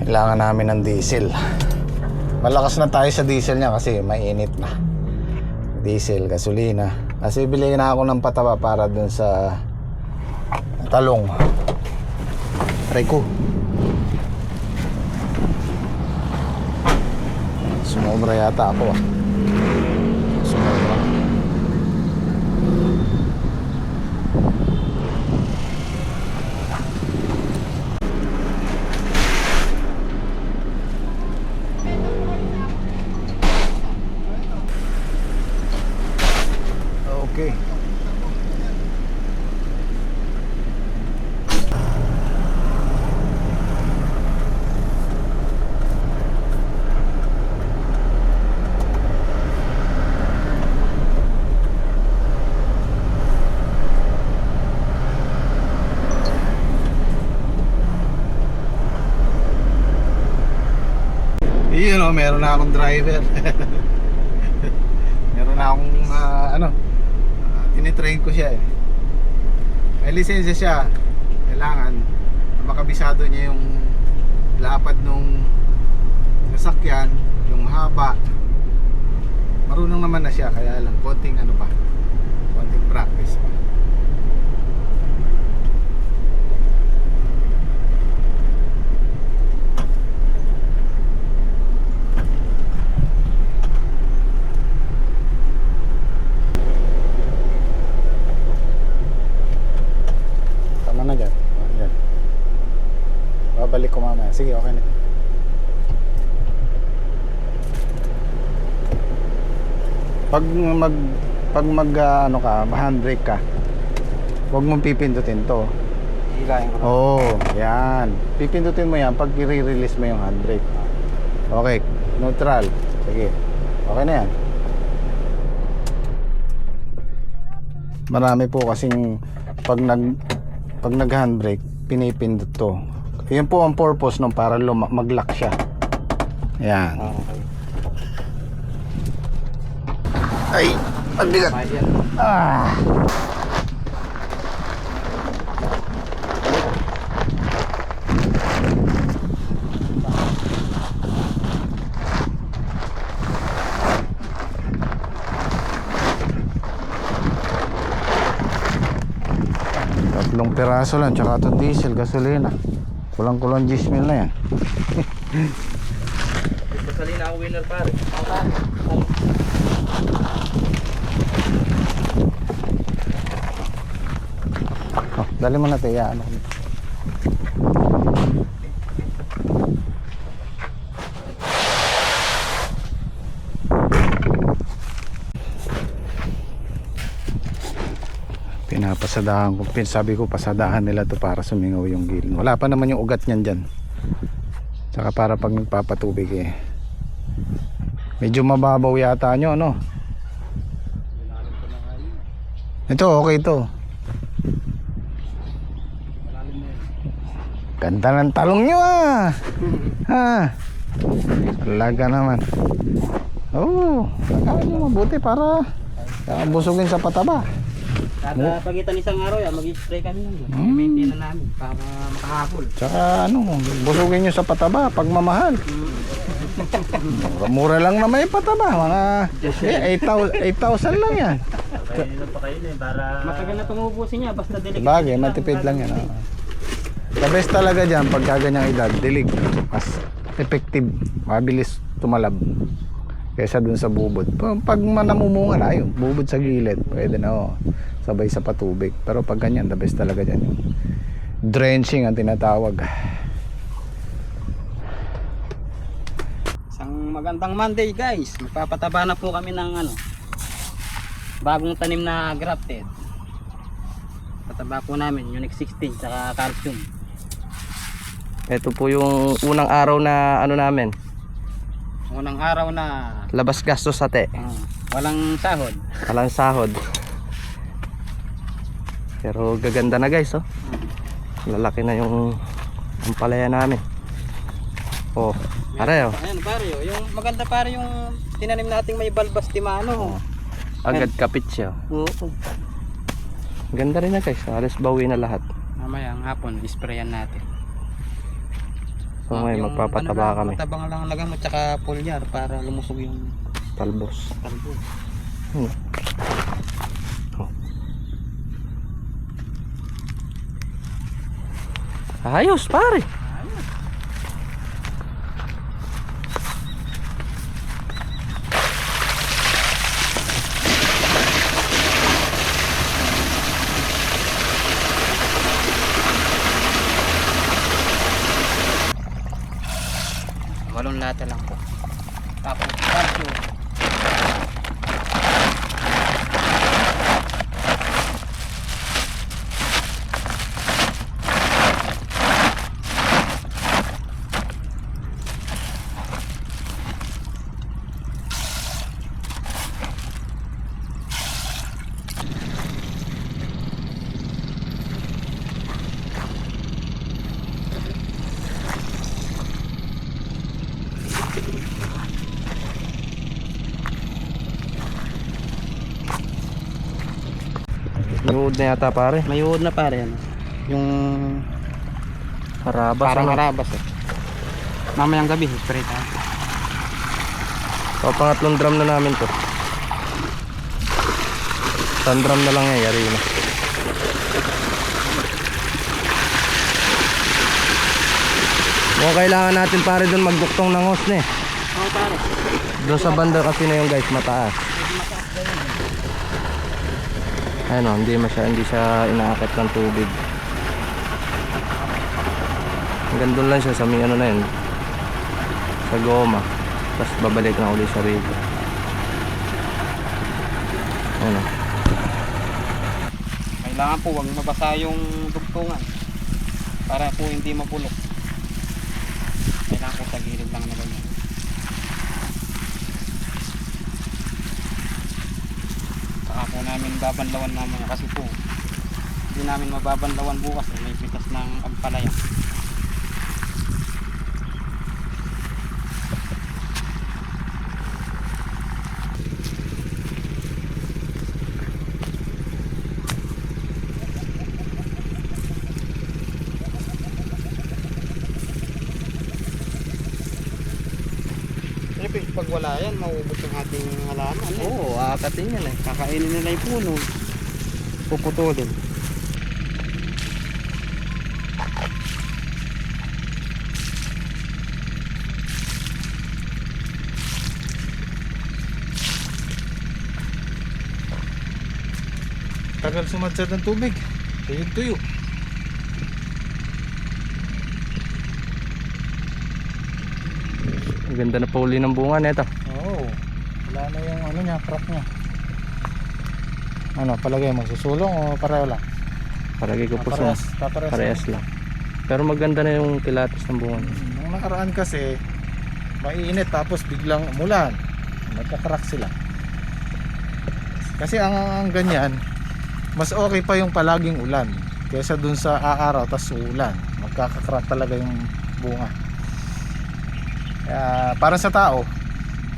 Kailangan namin ng diesel. Malakas na tayo sa diesel niya kasi mainit na. Diesel, gasolina. Kasi bili na ako ng pataba para dun sa talong. Aray ko. Sumobra yata ako ah. Sumobra. Okay. Yun o, meron na akong driver. Meron na akong tinitrain ko siya eh. May lisensya siya. Kailangan makabisado niya yung lapad nung nasakyan, yung haba. Marunong naman na siya, kaya lang konting konting practice pa. Na dyan. Dyan. Babalik ko mamaya. Sige, okay na. Pag handbrake ka, huwag mong pipindutin to. Hilahin ko na. Oo, yan. Pipindutin mo yan pag i-release mo yung handbrake. Okay, neutral. Sige. Okay na yan. Marami po kasing pag nag-handbrake, pinipindot to. Yan po ang purpose nung para mag-lock siya. Yan. Okay. Ay, mabigat. Ah. Tatlong piraso lang, tsaka ito diesel, gasolina. Kulang-kulang 10,000 na yan. Gasolina ang winner pare. Oh, dali mo na tiya. Pinapasadahan ko, sabi ko pasadahan nila to para sumingaw yung giling. Wala pa naman yung ugat niyan dyan. Tsaka para pag nagpapatubig eh, medyo mababaw yata nyo, no? Ito okay to. Ganda ng talong nyo ah. Ha, talaga naman. Oh, nagawin nyo mabuti para busugin sa pataba. Kada pagitan isang araw yan, mag-spray kami nun. I-maintain na namin para makahabol. Tsaka busugin nyo sa pataba, pagmamahal. Mura lang na may pataba, mga 8,000 lang yan. Kailan pa kayo para matagal na tumubusin niya, basta dilig. Bagay, matipid lang yan. The best talaga dyan, pagka ganyang edad, dilig. Mas effective, mabilis tumalab kaysa dun sa bubod. Pag namumunga na yun, bubod sa gilid, pwede na sabay sa patubig. Pero pag ganyan, the best talaga dyan yung drenching ang tinatawag. Isang magandang Monday guys, magpapataba na po kami ng bagong tanim na grafted. Pataba po namin Unique 16 saka calcium. Ito po yung unang araw na namin. Unang araw na Labas gastos ate. walang sahod. Walang sahod. Pero gaganda na guys, oh. Lalaki na yung ampalaya namin. Oh, pare oh. Ayan pare, yung maganda pare yung tinanim nating may balbas timano. Agad kapit siya. Oo. Ganda rin na guys. Alas bawi na lahat. Mamaya ang hapon, isprayan natin. So ngayon Yung magpapataba ano lang, kami. matabang lang ang lagay mo tsaka foliar para lumusog yung Talbos. talbo. Hmm. Oh. Ayos pare. Walong lata lang po. Tapos calcium. Nuod na yata pare. May wood na pare ano. Yung Harabas. parang ano? harabas eh. Mamayang gabi, spray tayo. So, pangatlong drum na namin to. Isang drum na lang yan, yari na. Mukhang kailangan natin pare doon magduktong ng hose na eh. Oo pare. Doon sa banda kasi na yung guys, mataas. Ano, hindi siya inaakit ng tubig. Hanggang doon lang siya sa may ano na yun, sa goma. Tapos babalik na ulit sa rito. Ano. Kailangan po wag mabasa yung dugtungan para po hindi mabulok. Kailangan po sa gilid lang na ganyan. Saka po namin babanlawan mamaya kasi po hindi namin mababanlawan bukas eh. May pitas ng ampalaya. Siyempre, pag wala yan, mauubos yung ating halaman. Eh. Oo, aakatin yan eh. Kakainin nila yung puno. Puputulin. Tagal sumadsad ng tubig. Tuyo-tuyo. Ang ganda na pauli ng bunga nito. Oo. Wala na yung ano niya, crack niya. Ano, palagay magsusulong o pareho lang? Paragi ko po sa parehas lang. Pero maganda na yung kilatis ng bunga niya. Nung nakaraan kasi, mainit tapos biglang umulan. Nagka-crack sila. Kasi ang ganyan, mas okay pa yung palaging ulan kaysa dun sa aaraw tas ulan. Magkaka-crack talaga yung bunga. Kaya para sa tao,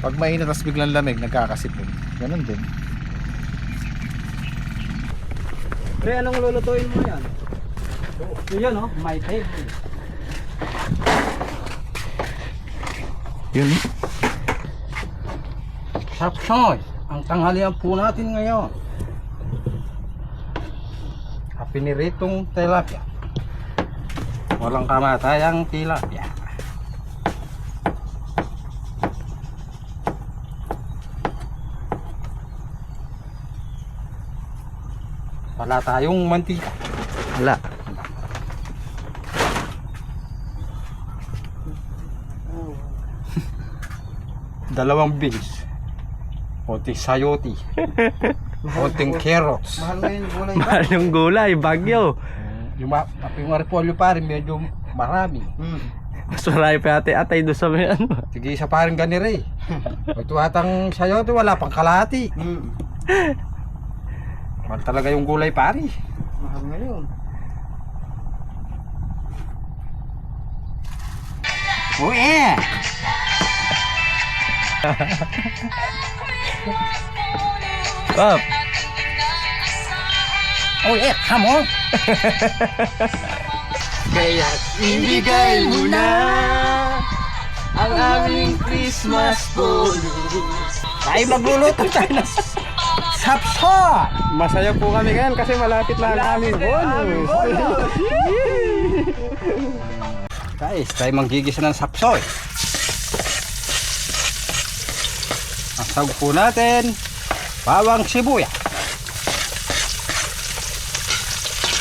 pag mainit tas biglang lamig, nagkakasipon. Ganun din. Pre, anong lulutuin mo yan? Yun oh, my favorite. Yun. Sapsoy, ang tanghalian po natin ngayon. Piniritong tilapia. Walang kamatayang tilapia. Wala tayong mantika. Wala. Dalawang beans. Konting sayoti. Konting carrots. Mahal ngayon yung gulay. Mahal yung gulay, bagyo. Yung repolyo pa rin medyo marami. Mas marami pa ate-atay doon sa may ano. Sige isa pa rin ganire. Ito atang sayoti wala pang kalahati. Mahal talaga yung gulay pari. Mahal ngayon. Oh yeah! Pop. Oh yeah, come on! Kaya ibigay mo na ang aming Christmas bonus. Tayo magluluto tayo ng sapsap. Masaya po kami ngayon kasi malapit na ang aming bonus. Guys, tayo manggigisa ng sapsoy. Ang sahog po natin, bawang sibuyas.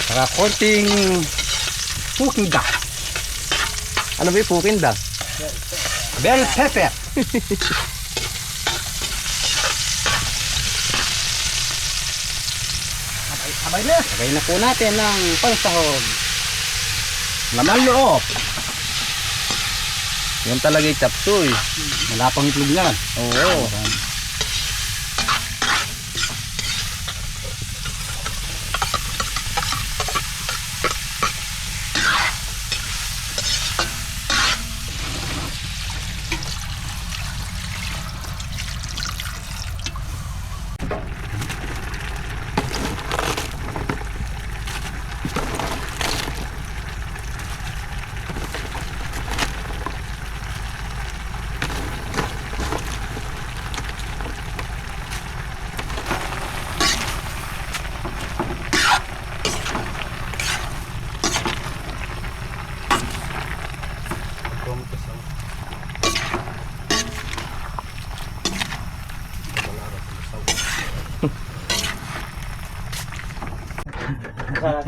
Saka konting pukinda. Ano ba yung pukinda? Bell pepper. Sabay na po natin ng pansahog. Laman loob. Yan talaga yung chapsuy. Wala pang itlog yan. Oo.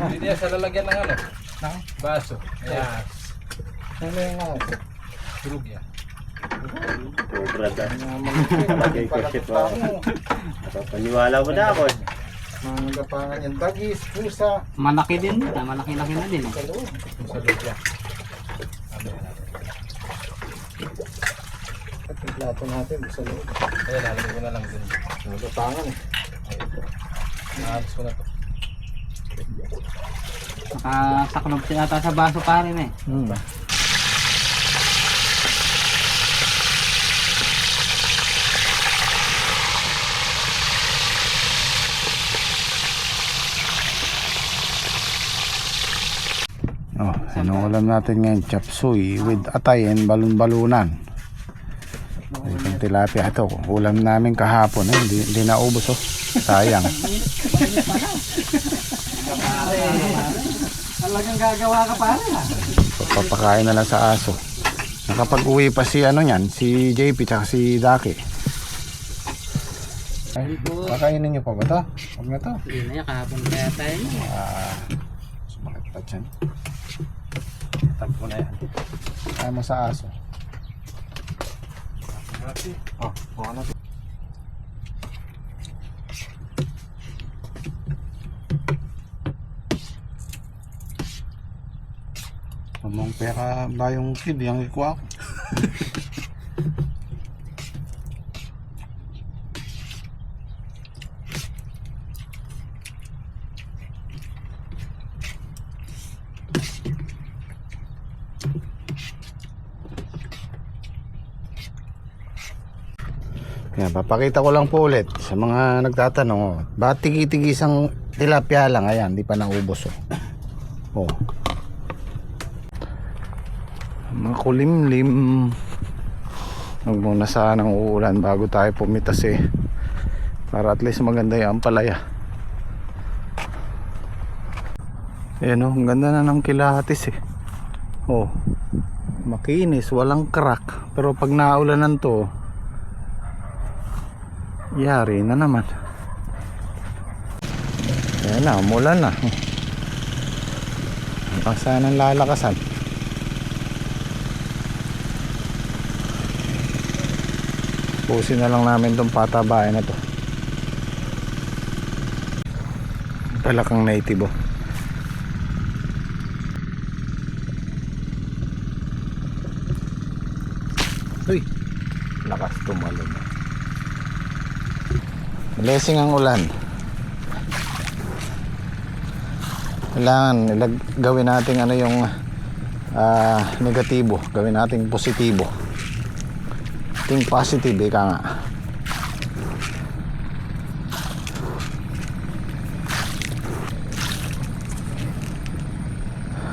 Hindi sa lalagyan ng ano? Ng baso. Ayan. Ano yung mga tulog yan? Brada. Lagay ko siya pa. Paniwala mo na ako. Mga gapangan yan. Dagis, pusa. Malaki din. Malaki-laki na din. Sa loob. Sa loob yan. Ano yan natin? At yung plato natin sa loob. Ayan, lalagay ko na lang din. Mga gapangan eh. Naalis ko na to. Nakasaklob siya ata sa baso pa rin eh. Oh, anong ulam natin ngayon? Chapsuy with atay and balon-balunan. Itong tilapia. Ito, ulam namin kahapon. Hindi naubos oh. Sayang. Talagang gagawa ka pa rin ah. Papakain na lang sa aso. Nakapag-uwi pa si ano yan, si JP tsaka si Daki. Pakainin nyo pa ba ito? Huwag na ito. Hindi na yan, kahapon kaya tayo. Sumakit pa dyan. Tampo na yan. Kaya mo sa aso. Oh, buka na. Among pera ba yung kid, yung ikuha ko. Yan, papakita ko lang po ulit sa mga nagtatanong, oh, bakit tigi-tigisang tilapia lang? Ayan, di pa naubos oh. Oh. Makulimlim. Huwag muna sanang uulan bago tayo pumitas eh. Para at least maganda yung ampalaya. Ayan oh, ang ganda na ng kilahatis eh. Oh, makinis, walang crack. Pero pag naulanan to, yari na naman. Ayan na, umulan na. Ang sanang lalakasan. Pusin na lang namin itong patabayan na to. Palakang native oh. Uy, lakas tumalon. Blessing ang ulan. Kailangan gawin natin ano yung negatibo, gawin natin positibo. Think positive, ika nga.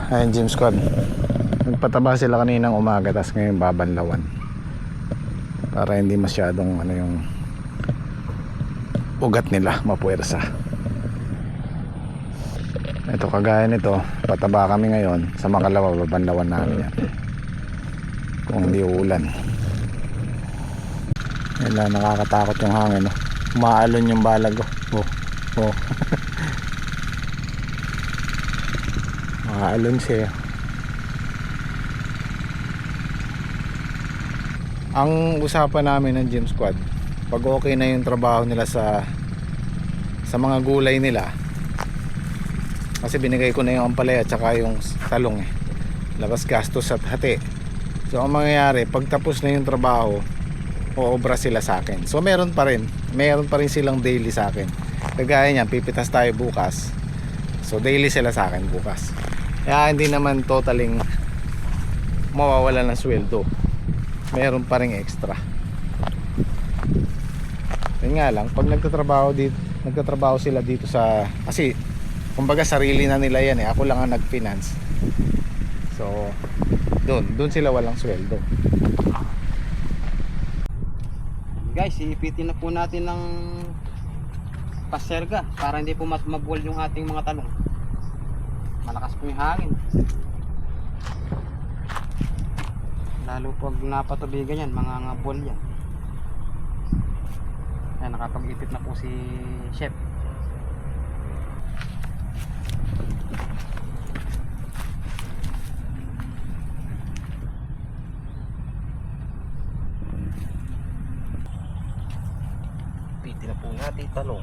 Ayan, gym squad. Nagpataba sila kaninang umaga, tapos ngayon babanlawan. Para hindi masyadong ano yung ugat nila mapuwersa. Ito kagaya nito, pataba kami ngayon. Sa Makalawa, babanlawan namin yan. Kung hindi uulan. Yan lang, nakakatakot yung hangin, no? Umaalon yung balag, oh. Oh. Umaalon siya. Ang usapan namin ng gym squad, pag okay na yung trabaho nila sa mga gulay nila, kasi binigay ko na yung ampalaya at saka yung talong labas gastos at hati. So ang mangyayari, pag tapos na yung trabaho, uobra sila sa akin. So meron pa rin silang daily sa akin. Kagaya niyan, pipitas tayo bukas, so daily sila sa akin bukas. Kaya hindi naman totaling mawawalan ng sweldo, meron pa ring extra. Yun nga lang, pag nagtatrabaho sila dito sa, kasi kumbaga sarili na nila yan ako lang ang nag-finance. So doon sila walang sweldo. Guys, iipitin na po natin ng paserga para hindi po mabuwal yung ating mga talong. Malakas po yung hangin. Lalo pag napatubigan yan, mga ngabol yan. Ayan, nakapag-ipit na po si Chef. Piti na po natin talong.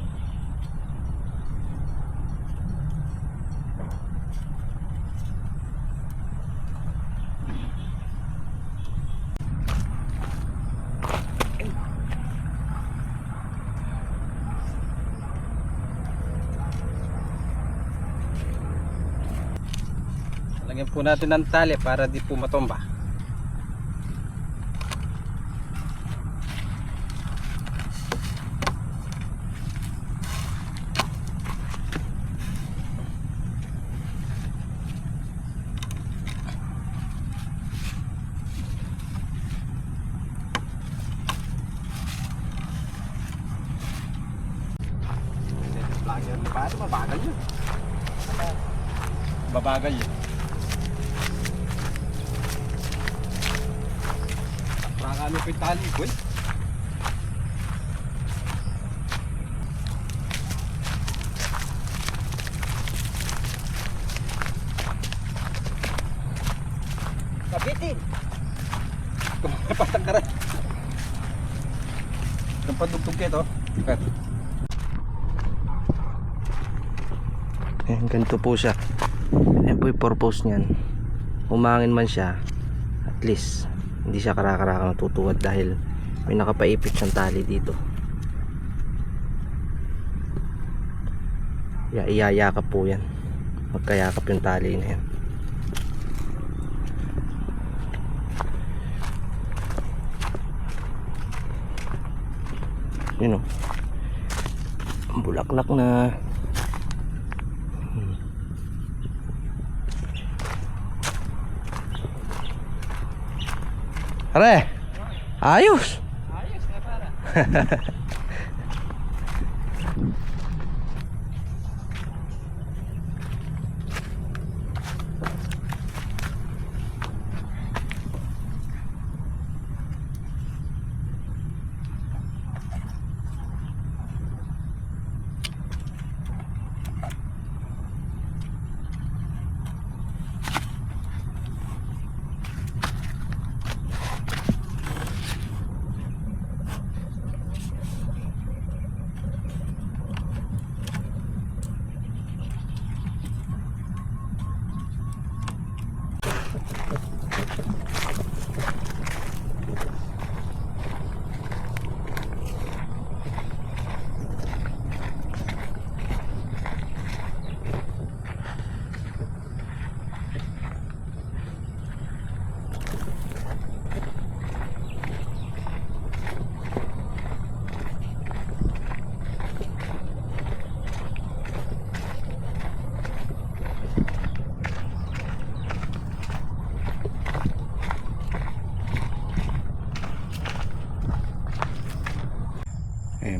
Lagyan po natin ng tali para di po matumba. Mabagal yun. Babagal yun. Ano pa yung tali ko eh. Kapitin! Kumapatang ka rin. Ang padugtog kayo to. Ayan, ganito po siya. Ayan po yung purpose niyan. Umangin man siya, at least hindi siya karakaraka natutuwad dahil may nakapaipit siyang tali dito. Iyayakap po yan, magkayakap yung tali na yan. Yun o, ang bulaklak na. Are, ayos. Ayos na para.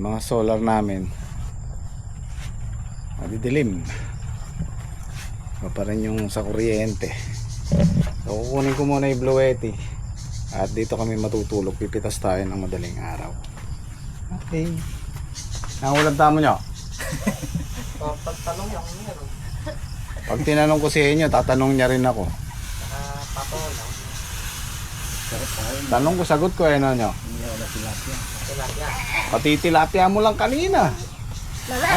mga solar namin madidilim pa rin yung sa kuryente. So kukunin ko muna yung Bluetti at dito kami matutulog, pipitas tayo ng madaling araw. Okay, ang ulam tamo nyo? Pagtanong yung meron. Pag tinanong ko sa inyo, tatanong niya rin ako. Pato lang. Tanong ko, sagot ko, ano nyo? Tilapia. Pati tilapia mo lang kanina.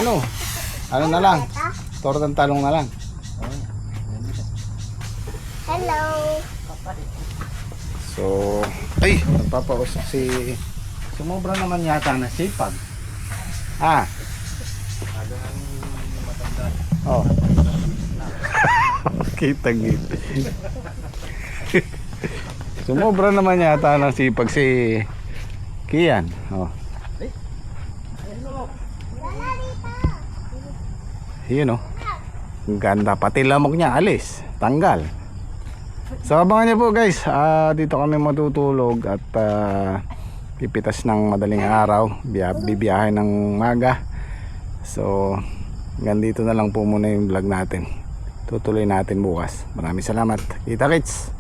Ano? Ano na lang? Tortang talong na lang. Hello. So, ay, nagpapausok si... Sumobra naman yata na sipag. Ah. Oh. Kita-git. Sumobra naman yata ng sipag si Kian. Oh. Yun oh. Ang ganda. Pati lamok niya alis. Tanggal. So abangan niyo po guys. Dito kami matutulog at pipitas ng madaling araw. Bibiyahe ng maga. So hanggang dito na lang po muna yung vlog natin. Tutuloy natin bukas. Maraming salamat. Kita kits.